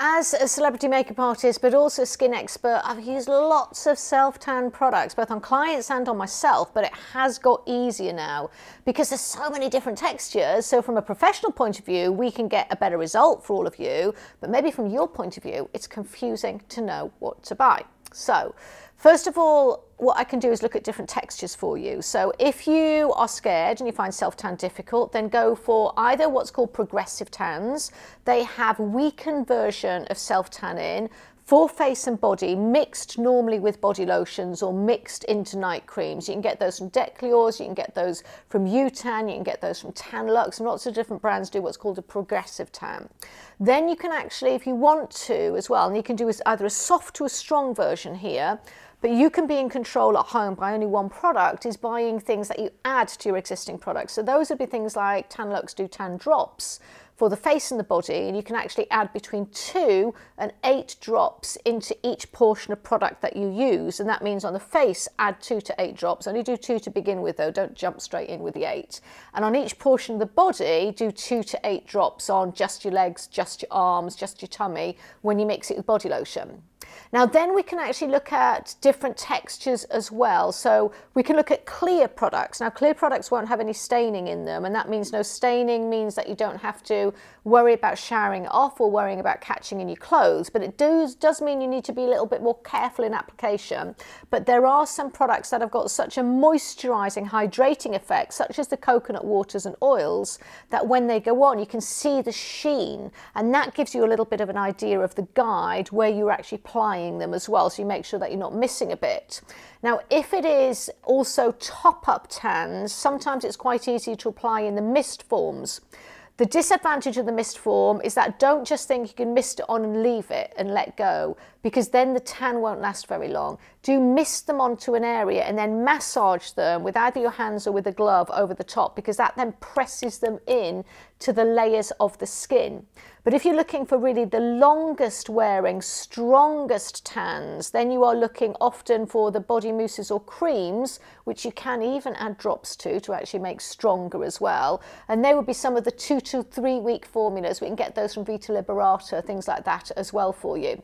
As a celebrity makeup artist, but also a skin expert, I've used lots of self-tan products, both on clients and on myself, but it has got easier now because there's so many different textures. So from a professional point of view, we can get a better result for all of you, but maybe from your point of view, it's confusing to know what to buy. So first of all, what I can do is look at different textures for you. So if you are scared and you find self-tan difficult, then go for either what's called progressive tans. They have weakened version of self-tanning for face and body, mixed normally with body lotions or mixed into night creams. You can get those from Decliors, you can get those from UTAN, you can get those from Tanlux, and lots of different brands do what's called a progressive tan. Then you can actually, if you want to as well, and you can do either a soft to a strong version here, but you can be in control at home by only one product, is buying things that you add to your existing products. So those would be things like Tanlux do tan drops for the face and the body, and you can actually add between 2 and 8 drops into each portion of product that you use. And that means on the face, add 2 to 8 drops. Only do 2 to begin with though, don't jump straight in with the 8. And on each portion of the body, do 2 to 8 drops on just your legs, just your arms, just your tummy when you mix it with body lotion. Now then we can actually look at different textures as well. So we can look at clear products. Now clear products won't have any staining in them, and that means no staining means that you don't have to worry about showering off or worrying about catching in your clothes, but it does mean you need to be a little bit more careful in application. But there are some products that have got such a moisturizing, hydrating effect, such as the coconut waters and oils, that when they go on you can see the sheen, and that gives you a little bit of an idea of the guide where you're actually applying them as well, so you make sure that you're not missing a bit. Now if it is also top-up tans, sometimes it's quite easy to apply in the mist forms. The disadvantage of the mist form is that don't just think you can mist it on and leave it and let go, because then the tan won't last very long. Do mist them onto an area and then massage them with either your hands or with a glove over the top, because that then presses them in to the layers of the skin. But if you're looking for really the longest wearing, strongest tans, then you are looking often for the body mousses or creams, which you can even add drops to actually make stronger as well. And they would be some of the 2 to 3 week formulas. We can get those from Vita Liberata, things like that as well for you.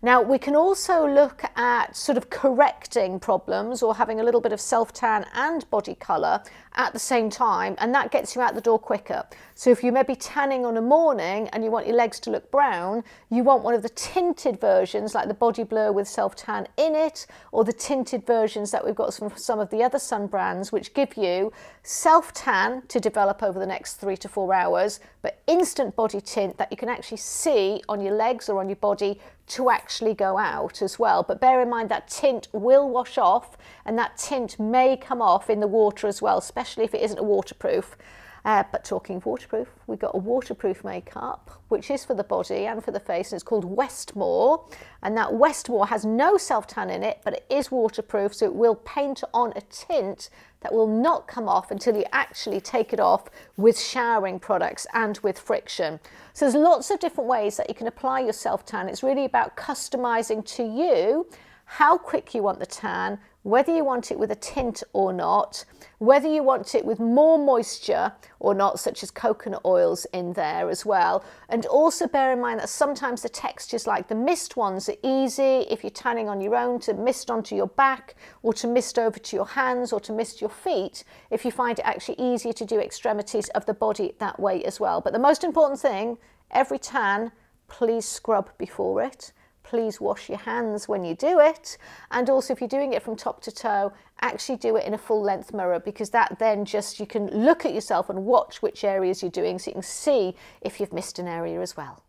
Now we can also look at sort of correcting problems or having a little bit of self-tan and body colour at the same time, and that gets you out the door quicker. So if you may be tanning on a morning and you want your legs to look brown, you want one of the tinted versions like the Body Blur with self-tan in it, or the tinted versions that we've got from some of the other sun brands, which give you self-tan to develop over the next 3 to 4 hours, but instant body tint that you can actually see on your legs or on your body to actually go out as well. But bear in mind that tint will wash off, and that tint may come off in the water as well, especially if it isn't a waterproof. But talking waterproof, we've got a waterproof makeup, which is for the body and for the face, and it's called Westmore. And that Westmore has no self-tan in it, but it is waterproof, so it will paint on a tint that will not come off until you actually take it off with showering products and with friction. So there's lots of different ways that you can apply your self-tan. It's really about customizing to you how quick you want the tan, whether you want it with a tint or not, whether you want it with more moisture or not, such as coconut oils in there as well. And also bear in mind that sometimes the textures like the mist ones are easy if you're tanning on your own to mist onto your back, or to mist over to your hands, or to mist your feet, if you find it actually easier to do extremities of the body that way as well. But the most important thing, every tan, please scrub before it. Please wash your hands when you do it, and also if you're doing it from top to toe, actually do it in a full length mirror, because that then just, you can look at yourself and watch which areas you're doing, so you can see if you've missed an area as well.